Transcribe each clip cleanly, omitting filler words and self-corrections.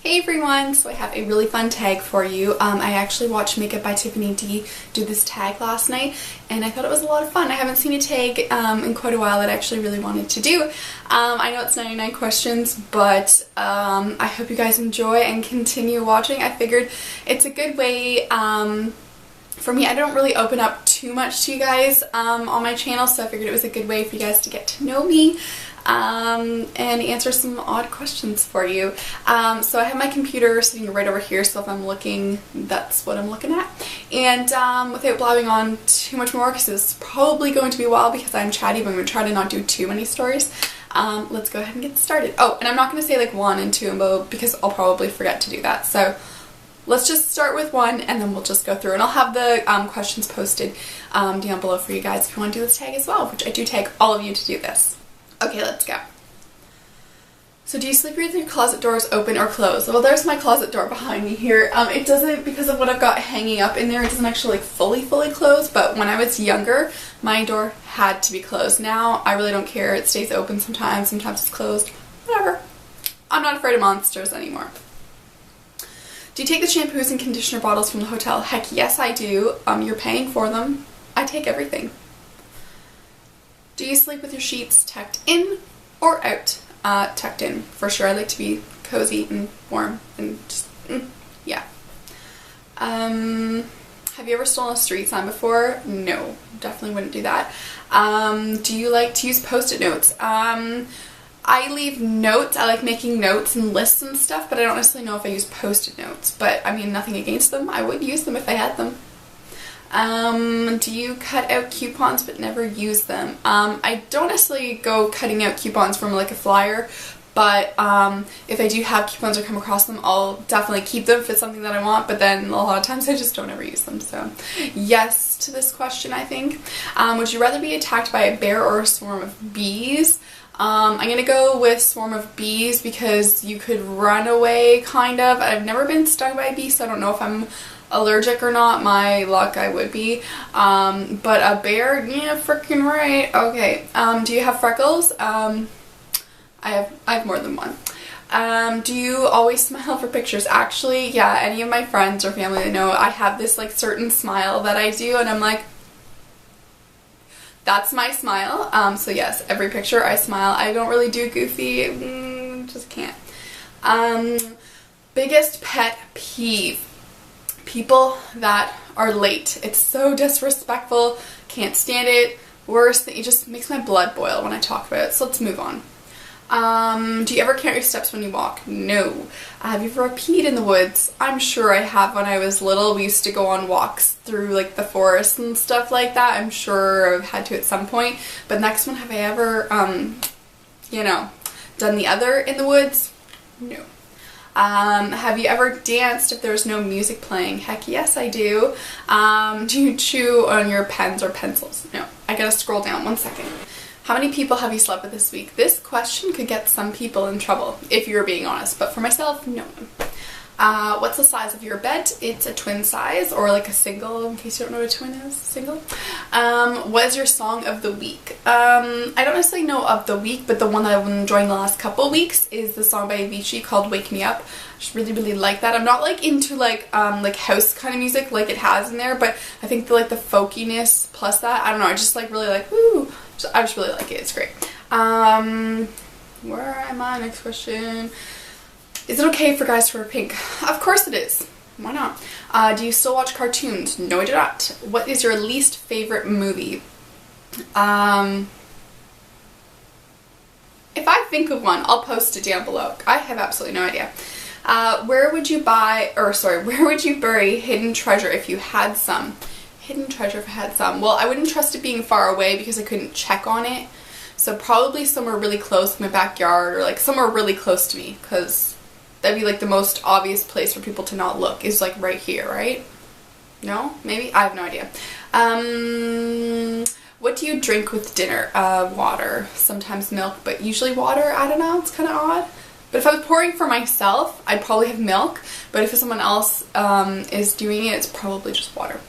Hey everyone, so I have a really fun tag for you. I actually watched Makeup by Tiffany D do this tag last night and I thought it was a lot of fun. I haven't seen a tag in quite a while that I actually really wanted to do. I know it's 99 questions, but I hope you guys enjoy and continue watching. I figured it's a good way for me. I don't really open up too much to you guys on my channel, so I figured it was a good way for you guys to get to know me. And answer some odd questions for you. So I have my computer sitting right over here, so if I'm looking, that's what I'm looking at. And without blabbing on too much more, because it's probably going to be a while because I'm chatty, but I'm going to try to not do too many stories. Let's go ahead and get started. Oh, and I'm not going to say like 1 and 2 and both because I'll probably forget to do that. So let's just start with 1 and then we'll just go through. And I'll have the questions posted down below for you guys if you want to do this tag as well, which I do tag all of you to do this. Okay, let's go. So do you sleep with your closet doors open or closed? Well, there's my closet door behind me here. It doesn't, because of what I've got hanging up in there, it doesn't actually like fully close, but when I was younger, my door had to be closed. Now, I really don't care. It stays open sometimes it's closed. Whatever. I'm not afraid of monsters anymore. Do you take the shampoos and conditioner bottles from the hotel? Heck yes, I do. You're paying for them. I take everything. Do you sleep with your sheets tucked in or out? Tucked in, for sure. I like to be cozy and warm and just, yeah. Have you ever stolen a street sign before? No, definitely wouldn't do that. Do you like to use post-it notes? I leave notes. I like making notes and lists and stuff, but I don't necessarily know if I use post-it notes. But, I mean, nothing against them. I would use them if I had them. Do you cut out coupons but never use them? I don't necessarily go cutting out coupons from like a flyer, but if I do have coupons or come across them, I'll definitely keep them if it's something that I want, but then a lot of times I just don't ever use them. So yes to this question, I think. Would you rather be attacked by a bear or a swarm of bees? I'm gonna go with swarm of bees because you could run away, kind of. I've never been stung by a bee, so I don't know if I'm allergic or not. My luck, I would be. But a bear, yeah, freaking right. Okay. Do you have freckles? I have more than one. Do you always smile for pictures? Actually, yeah, any of my friends or family that know, I have this like certain smile that I do, and I'm like, that's my smile. So yes, every picture I smile. I don't really do goofy, just can't. Biggest pet peeve. People that are late. It's so disrespectful. Can't stand it. Worse, that it just makes my blood boil when I talk about it. So let's move on. Do you ever count your steps when you walk? No. Have you ever peed in the woods? I'm sure I have. When I was little, we used to go on walks through like the forest and stuff like that. I'm sure I've had to at some point. But next one, have I ever, you know, done the other in the woods? No. Have you ever danced if there's no music playing? Heck yes, I do. Do you chew on your pens or pencils? No. I gotta scroll down 1 second. How many people have you slept with this week? This question could get some people in trouble, if you're being honest, but for myself, no one. What's the size of your bed? It's a twin size, or like a single, in case you don't know what a twin is. Single. What is your song of the week? I don't necessarily know of the week, but the one that I've been enjoying the last couple weeks is the song by Avicii called Wake Me Up. I just really like that. I'm not like into like house kind of music like it has in there, but I think the like the folkiness plus that, I don't know, I just like really like, woo, I just really like it. It's great. Where am I? Next question. Is it okay for guys to wear pink? Of course it is. Why not? Do you still watch cartoons? No, I do not. What is your least favorite movie? If I think of one, I'll post it down below. I have absolutely no idea. Where would you bury hidden treasure if you had some? Hidden treasure if I had some. Well, I wouldn't trust it being far away because I couldn't check on it. So probably somewhere really close to my backyard, or like somewhere really close to me, because that'd be like the most obvious place for people to not look, is like right here, right? No? Maybe? I have no idea. What do you drink with dinner? Water. Sometimes milk, but usually water. I don't know. It's kind of odd. But if I was pouring for myself, I'd probably have milk. But if someone else is doing it, it's probably just water.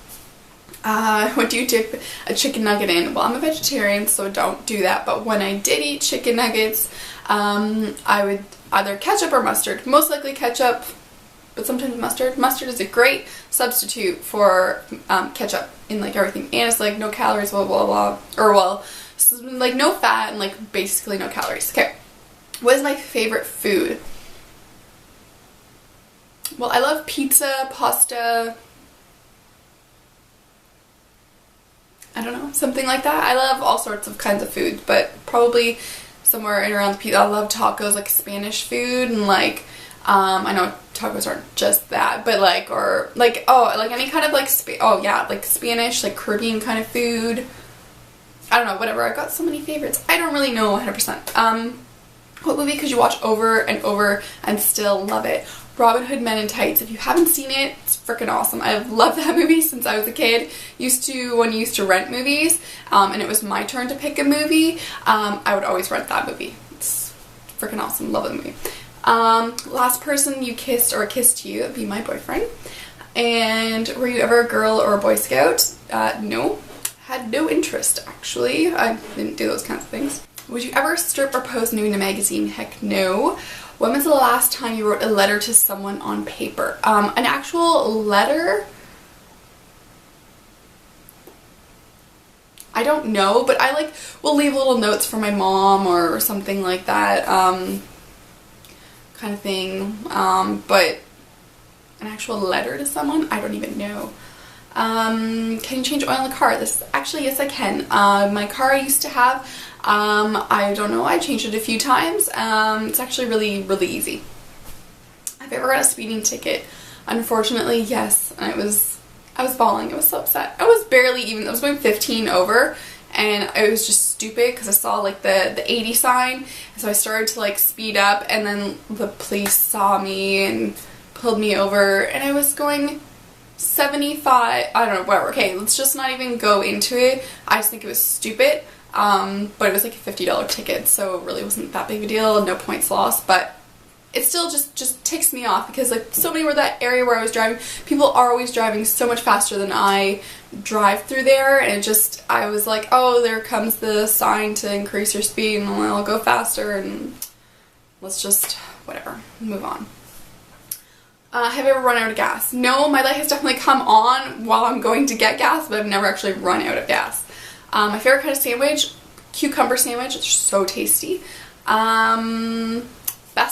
What do you dip a chicken nugget in? Well, I'm a vegetarian, so don't do that. But when I did eat chicken nuggets, I would either ketchup or mustard. Most likely ketchup, but sometimes mustard. Mustard is a great substitute for ketchup in like everything, and it's like no calories, blah blah blah, or well, like no fat and like basically no calories. Okay, what is my favorite food? Well, I love pizza, pasta, I don't know, something like that. I love all sorts of kinds of food, but probably somewhere in around the pizza. I love tacos, like Spanish food, and like I know tacos aren't just that, but like, or like, oh, like any kind of like like Spanish, like Caribbean kind of food. I don't know, whatever. I've got so many favorites. I don't really know 100%. What movie could you watch over and over and still love it? Robin Hood Men in Tights. If you haven't seen it, it's freaking awesome. I've loved that movie since I was a kid. When you used to rent movies, and it was my turn to pick a movie, I would always rent that movie. It's freaking awesome. Love the movie. Last person you kissed or kissed you would be my boyfriend. And were you ever a girl or a Boy Scout? No. Had no interest, actually. I didn't do those kinds of things. Would you ever strip or pose nude in a magazine? Heck no. When was the last time you wrote a letter to someone on paper? An actual letter? I don't know, but I like will leave little notes for my mom or something like that, kind of thing. But an actual letter to someone? I don't even know. Can you change oil in the car? Actually, yes I can. My car I used to have, I don't know, I changed it a few times. It's actually really, really easy. Have you ever got a speeding ticket? Unfortunately, yes. And I was bawling. I was so upset. I was going 15 over, and it was just stupid because I saw like the 80 sign, and so I started to like speed up, and then the police saw me and pulled me over, and I was going 75, I don't know, whatever. Okay, let's just not even go into it. I just think it was stupid. But it was like a $50 ticket, so it really wasn't that big of a deal, no points lost, but it still just ticks me off because like so many were that area where I was driving, people are always driving so much faster than I drive through there, and I was like, oh, there comes the sign to increase your speed, and I'll go faster, and let's just, whatever, move on. Have you ever run out of gas? No, my light has definitely come on while I'm going to get gas, but I've never actually run out of gas. My favorite kind of sandwich, cucumber sandwich. It's so tasty. Best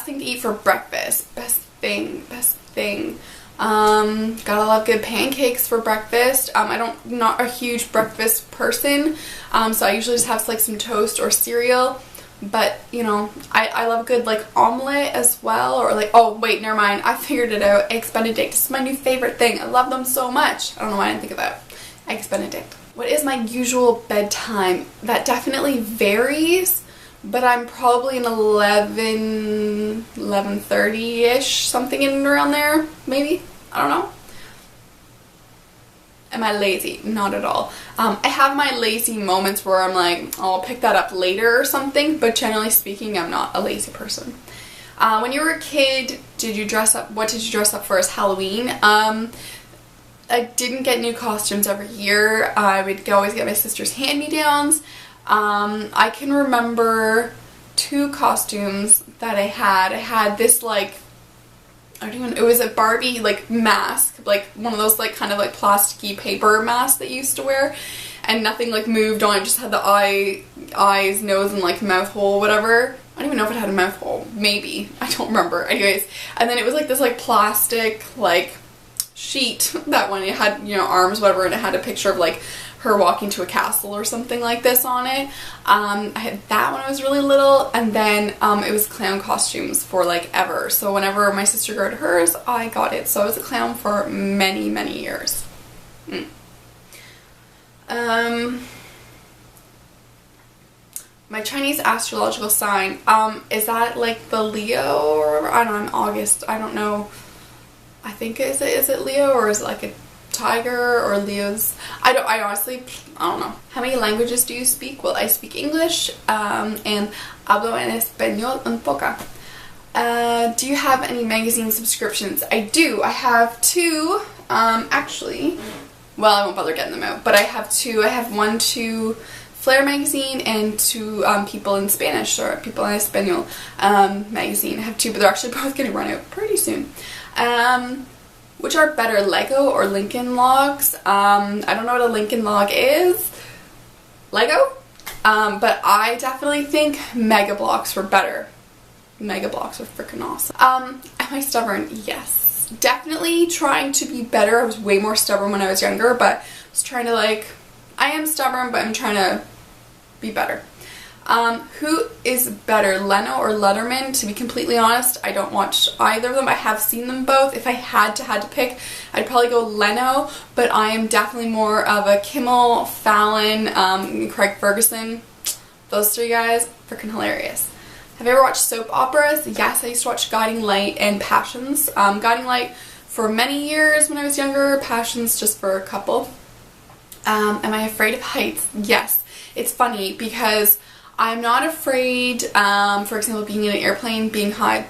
thing to eat for breakfast. Best thing. Gotta love good pancakes for breakfast. Not a huge breakfast person, so I usually just have like some toast or cereal. But, you know, I love a good, like, omelet as well, or, like, oh, wait, never mind, I figured it out, Eggs Benedict. This is my new favorite thing. I love them so much. I don't know why I didn't think of that. Eggs Benedict. What is my usual bedtime? That definitely varies, but I'm probably an 11:30-ish, something in and around there, maybe? I don't know. Am I lazy? Not at all. I have my lazy moments where I'm like, I'll pick that up later or something, but generally speaking, I'm not a lazy person. When you were a kid, what did you dress up for as Halloween? I didn't get new costumes every year. I would always get my sister's hand-me-downs. I can remember 2 costumes that I had. I had this like, it was a Barbie like mask, like one of those like kind of like plasticky paper masks that you used to wear, and nothing like moved on it, just had the eyes, nose, and like mouth hole, whatever. I don't even know if it had a mouth hole, maybe, I don't remember. Anyways, and then it was like this like plastic like sheet that when it had, you know, arms, whatever, and it had a picture of like her walking to a castle or something like this on it. I had that when I was really little, and then it was clown costumes for like ever. So whenever my sister got hers, I got it. So I was a clown for many, many years. My Chinese astrological sign, is that like the Leo, or I don't know, I'm August, I don't know. I think is it Leo, or is it like a tiger, or Leo's? I honestly, I don't know. How many languages do you speak? Well, I speak English, and hablo en español un poco. Do you have any magazine subscriptions? I do. I have 2, actually. Well, I won't bother getting them out, but I have 2. I have one to Flare magazine and to People in Spanish, or People en Español magazine. I have two, but they're actually both getting run out pretty soon. Which are better, Lego or Lincoln Logs? I don't know what a Lincoln Log is. Lego? But I definitely think Mega Blocks were better. Mega Blocks are freaking awesome. Am I stubborn? Yes. Definitely trying to be better. I was way more stubborn when I was younger, but I was trying to I am stubborn, but I'm trying to be better. Who is better, Leno or Letterman? To be completely honest, I don't watch either of them. I have seen them both. If I had to pick, I'd probably go Leno, but I am definitely more of a Kimmel, Fallon, Craig Ferguson. Those three guys, freaking hilarious. Have you ever watched soap operas? Yes, I used to watch Guiding Light and Passions. Guiding Light for many years when I was younger, Passions just for a couple. Am I afraid of heights? Yes. It's funny because I'm not afraid, for example, being in an airplane, being high,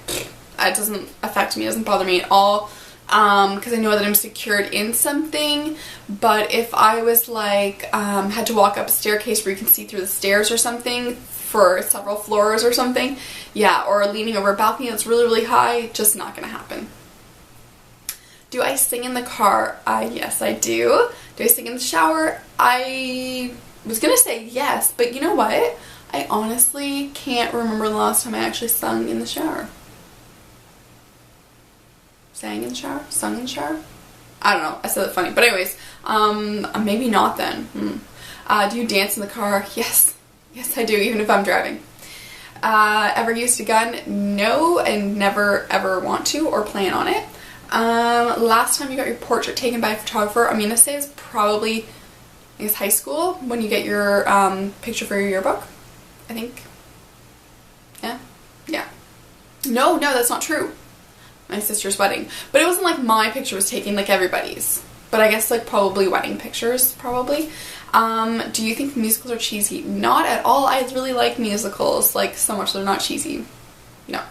it doesn't affect me, it doesn't bother me at all, because I know that I'm secured in something. But if I was had to walk up a staircase where you can see through the stairs or something for several floors or something, yeah, or leaning over a balcony that's really, really high, just not gonna happen. Do I sing in the car? Yes, I do. Do I sing in the shower? I was gonna say yes, but you know what? I honestly can't remember the last time I actually sung in the shower. Sang in the shower? Sung in the shower? I don't know. I said it funny. But anyways, maybe not then. Do you dance in the car? Yes. Yes, I do, even if I'm driving. Ever used a gun? No, and never ever want to or plan on it. Last time you got your portrait taken by a photographer, I'm gonna say is probably, I guess, high school, when you get your picture for your yearbook. I think. Yeah. No, that's not true. My sister's wedding. But it wasn't my picture was taken, like everybody's. But I guess probably wedding pictures, probably. Do you think musicals are cheesy? Not at all. I really like musicals, so much they're not cheesy. No.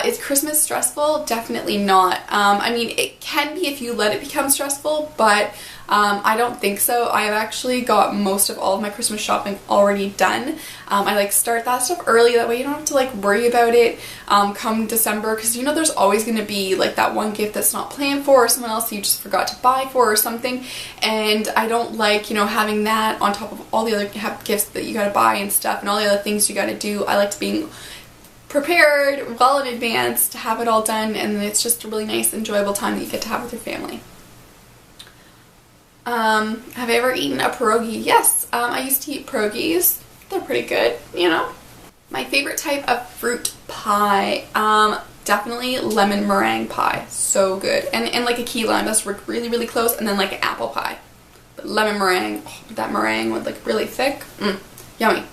Is Christmas stressful? Definitely not. I mean, it can be if you let it become stressful, but I don't think so. I have actually got most of all of my Christmas shopping already done. I start that stuff early, that way you don't have to worry about it come December, because there's always going to be that one gift that's not planned for, or someone else you just forgot to buy for or something, and I don't having that on top of all the other gifts that you gotta buy and stuff and all the other things you gotta do. I like to be prepared well in advance to have it all done, and it's just a really nice, enjoyable time that you get to have with your family. Have I ever eaten a pierogi? Yes, I used to eat pierogies. They're pretty good, My favorite type of fruit pie, definitely lemon meringue pie. So good. And a key lime, that's really, really close, and then an apple pie. But lemon meringue, that meringue with really thick, yummy.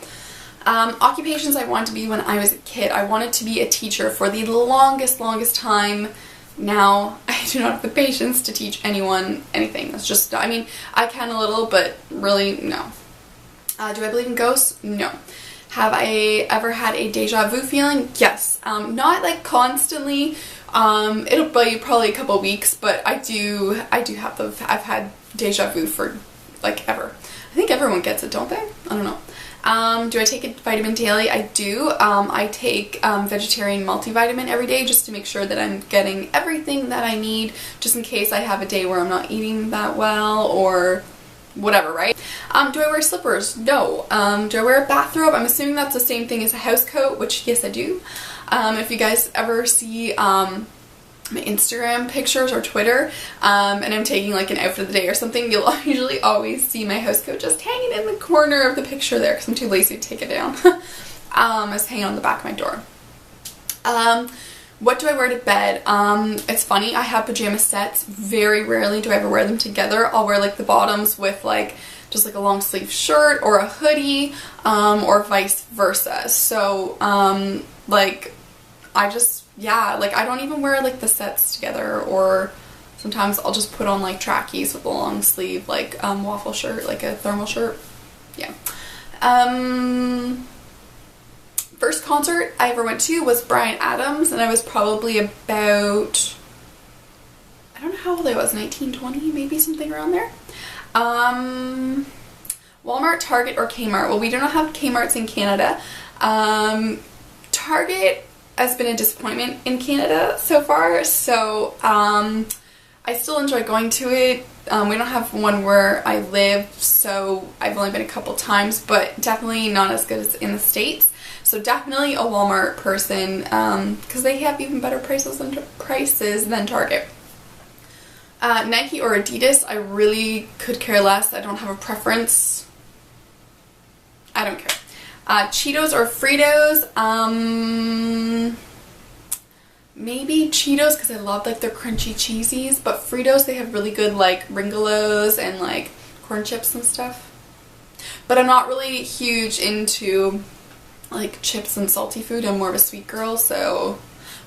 Occupations I wanted to be when I was a kid. I wanted to be a teacher for the longest time. Now, I do not have the patience to teach anyone anything. It's just, I mean, I can a little, but really, no. Do I believe in ghosts? No. Have I ever had a deja vu feeling? Yes. Not constantly. It'll be probably a couple weeks, but I do have I've had deja vu for ever. I think everyone gets it, don't they? I don't know. Do I take a vitamin daily? I do. I take vegetarian multivitamin every day just to make sure that I'm getting everything that I need, just in case I have a day where I'm not eating that well or whatever, right? Do I wear slippers? No. Do I wear a bathrobe? I'm assuming that's the same thing as a house coat, which yes, I do. If you guys ever see my Instagram pictures or Twitter, and I'm taking an outfit of the day or something, you'll usually always see my house coat just hanging in the corner of the picture there, because I'm too lazy to take it down. It's hanging on the back of my door. What do I wear to bed? It's funny, I have pajama sets. Very rarely do I ever wear them together. I'll wear the bottoms with just a long sleeve shirt or a hoodie, or vice versa. So I just, yeah, I don't even wear the sets together, or sometimes I'll just put on trackies with a long sleeve waffle shirt, a thermal shirt. Yeah. First concert I ever went to was Bryan Adams, and I was probably about, I don't know how old I was, 19, 20, maybe something around there. Walmart, Target, or Kmart? Well, we do not have Kmarts in Canada. Target has been a disappointment in Canada so far, so I still enjoy going to it. We don't have one where I live, so I've only been a couple times, but definitely not as good as in the States. So definitely a Walmart person, because they have even better prices than Target. Nike or Adidas, I really could care less. I don't have a preference. I don't care. Cheetos or Fritos, maybe Cheetos because I love like their crunchy cheesies, but Fritos, they have really good like Ringolos and like corn chips and stuff. But I'm not really huge into like chips and salty food. I'm more of a sweet girl, so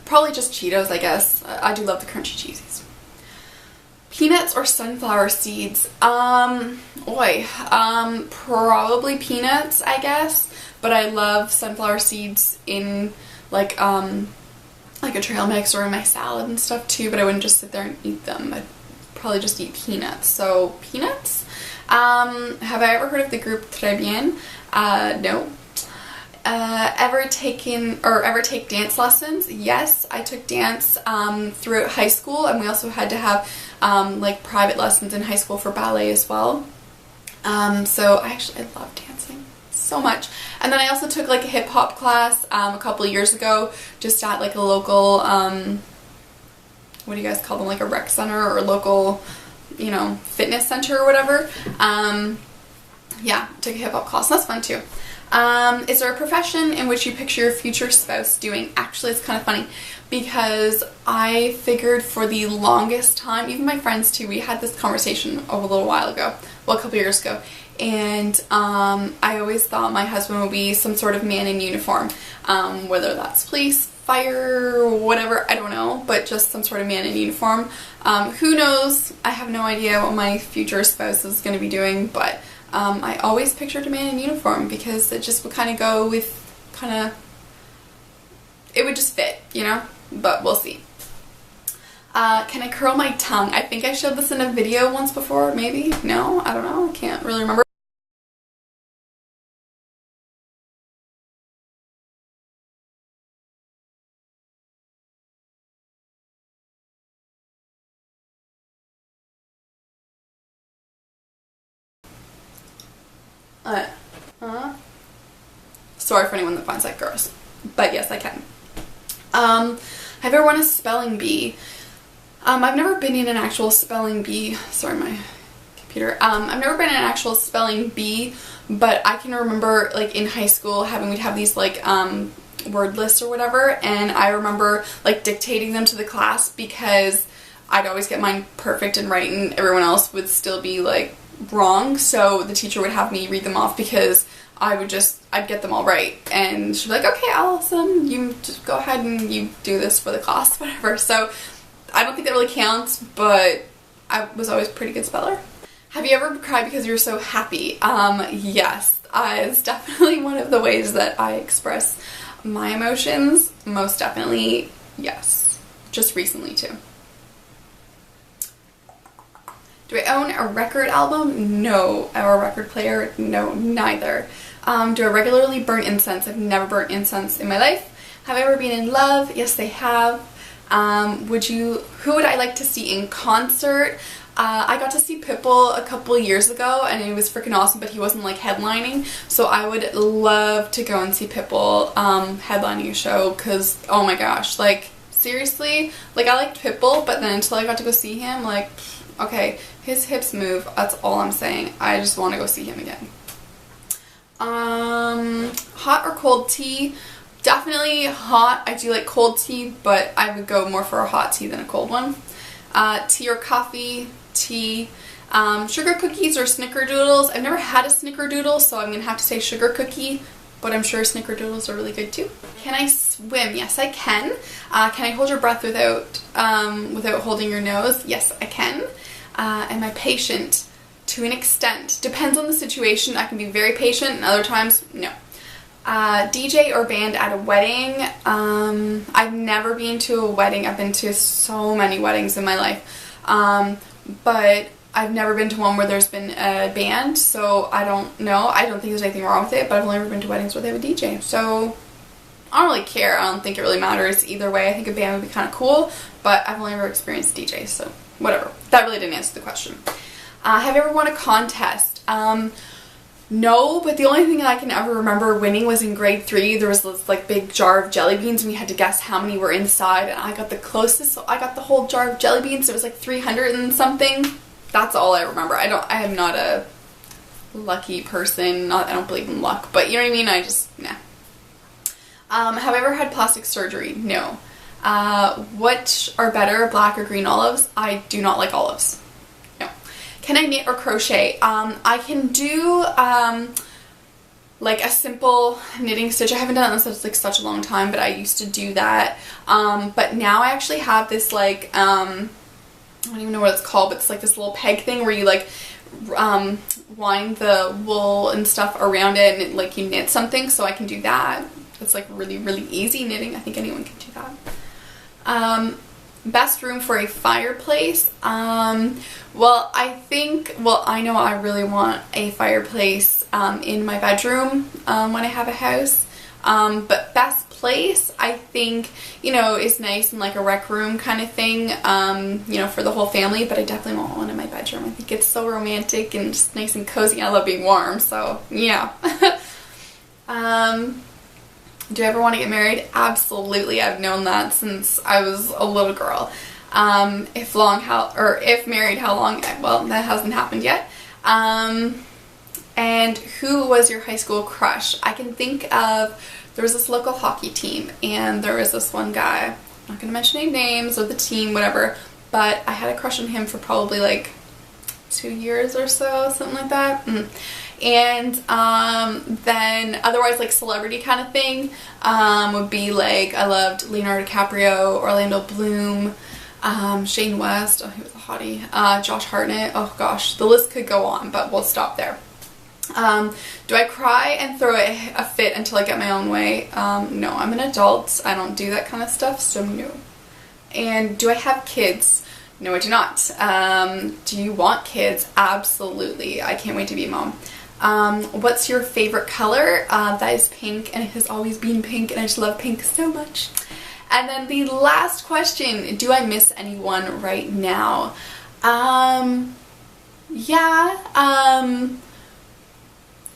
probably just Cheetos, I guess. I do love the crunchy cheesies. Peanuts or sunflower seeds? Probably peanuts, I guess. But I love sunflower seeds in like a trail mix or in my salad and stuff too, but I wouldn't just sit there and eat them. I'd probably just eat peanuts. So peanuts. Have I ever heard of the group Très Bien? No. Ever take dance lessons? Yes, I took dance throughout high school, and we also had to have like private lessons in high school for ballet as well. So I love dancing so much. And then I also took like a hip hop class a couple of years ago, just at like a local what do you guys call them, like a rec center or local, you know, fitness center or whatever. Yeah, took a hip hop class. That's fun too. Is there a profession in which you picture your future spouse doing? Actually, it's kind of funny because I figured for the longest time, even my friends too, we had this conversation a little while ago, well, a couple years ago, and I always thought my husband would be some sort of man in uniform, whether that's police, fire, whatever, I don't know, but just some sort of man in uniform. Who knows? I have no idea what my future spouse is going to be doing, but I always pictured a man in uniform because it just would kind of go with it would just fit, you know, but we'll see. Can I curl my tongue? I think I showed this in a video once before, maybe? No? I don't know. I can't really remember. Sorry for anyone that finds that gross, but yes, I can. Have you ever won a spelling bee? I've never been in an actual spelling bee. Sorry, my computer. I've never been in an actual spelling bee, but I can remember like in high school we'd have these like word lists or whatever, and I remember like dictating them to the class because I'd always get mine perfect and right, and everyone else would still be like wrong, so the teacher would have me read them off because I'd get them all right, and she'd be like, okay, Allison, you just go ahead and you do this for the class, whatever. So I don't think that really counts, but I was always a pretty good speller. Have you ever cried because you're so happy? Yes, it's definitely one of the ways that I express my emotions. Most definitely, yes. Just recently too. Do I own a record album? No. Or a record player? No, neither. Do I regularly burn incense? I've never burnt incense in my life. Have I ever been in love? Yes, I have. Who would I like to see in concert? I got to see Pitbull a couple years ago, and it was freaking awesome, but he wasn't like headlining, so I would love to go and see Pitbull headlining a show, because oh my gosh, like seriously, like I liked Pitbull, but then until I got to go see him, like, okay, his hips move, that's all I'm saying. I just want to go see him again. Hot or cold tea? Definitely hot. I do like cold tea, but I would go more for a hot tea than a cold one. Tea or coffee? Tea. Sugar cookies or snickerdoodles? I've never had a snickerdoodle, so I'm going to have to say sugar cookie, but I'm sure snickerdoodles are really good too. Can I swim? Yes, I can. Can I hold your breath without holding your nose? Yes, I can. Am I patient? To an extent. Depends on the situation. I can be very patient, and other times, no. DJ or band at a wedding? I've never been to a wedding. I've been to so many weddings in my life. But I've never been to one where there's been a band, so I don't know. I don't think there's anything wrong with it, but I've only ever been to weddings where they have a DJ, so I don't really care. I don't think it really matters either way. I think a band would be kind of cool, but I've only ever experienced DJs, so whatever. That really didn't answer the question. Have you ever won a contest? No, but the only thing I can ever remember winning was in grade 3. There was this like big jar of jelly beans and we had to guess how many were inside, and I got the closest, so I got the whole jar of jelly beans. It was like 300 and something. That's all I remember. I am not a lucky person. I don't believe in luck, but you know what I mean? I just, nah. Have I ever had plastic surgery? No. What are better, black or green olives? I do not like olives. No. Can I knit or crochet? I can do like a simple knitting stitch. I haven't done it in like such a long time, but I used to do that. But now I actually have this like I don't even know what it's called, but it's like this little peg thing where you like wind the wool and stuff around it, and it, like you knit something, so I can do that. It's like really, really easy knitting. I think anyone can do that. Best room for a fireplace? Well, I know I really want a fireplace in my bedroom when I have a house. But best place, I think, you know, is nice in like a rec room kind of thing, you know, for the whole family, but I definitely want one in my bedroom. I think it's so romantic and just nice and cozy. I love being warm, so yeah. Do I ever want to get married? Absolutely. I've known that since I was a little girl. If married, how long? Well, that hasn't happened yet. And who was your high school crush? I can think of, there was this local hockey team, and there was this one guy, I'm not going to mention any names or the team, whatever, but I had a crush on him for probably like 2 years or so, something like that. And then otherwise, like celebrity kind of thing, would be like, I loved Leonardo DiCaprio, Orlando Bloom, Shane West, oh he was a hottie, Josh Hartnett, oh gosh, the list could go on, but we'll stop there. Do I cry and throw a fit until I get my own way? No, I'm an adult. I don't do that kind of stuff, so no. And do I have kids? No, I do not. Do you want kids? Absolutely. I can't wait to be a mom. What's your favorite color? That is pink, and it has always been pink, and I just love pink so much. And then the last question, do I miss anyone right now? Yeah,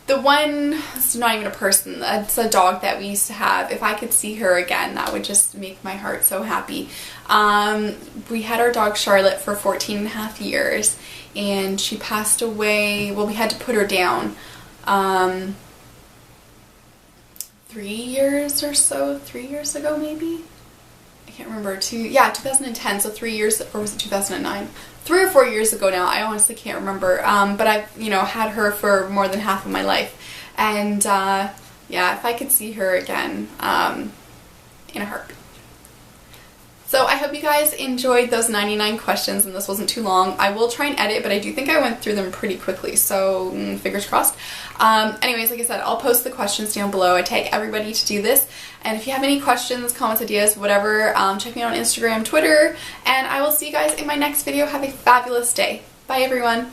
the one, it's not even a person, it's a dog that we used to have. If I could see her again, that would just make my heart so happy. We had our dog Charlotte for 14.5 years, and she passed away, well, we had to put her down 3 years or so, 3 years ago maybe? I can't remember, 2010, so 3 years, or was it 2009? 3 or 4 years ago now, I honestly can't remember, but I've, you know, had her for more than half of my life, and yeah, if I could see her again, in a heartbeat. So I hope you guys enjoyed those 99 questions, and this wasn't too long. I will try and edit, but I do think I went through them pretty quickly, so fingers crossed. Anyways, like I said, I'll post the questions down below. I tag everybody to do this, and if you have any questions, comments, ideas, whatever, check me out on Instagram, Twitter, and I will see you guys in my next video. Have a fabulous day. Bye, everyone.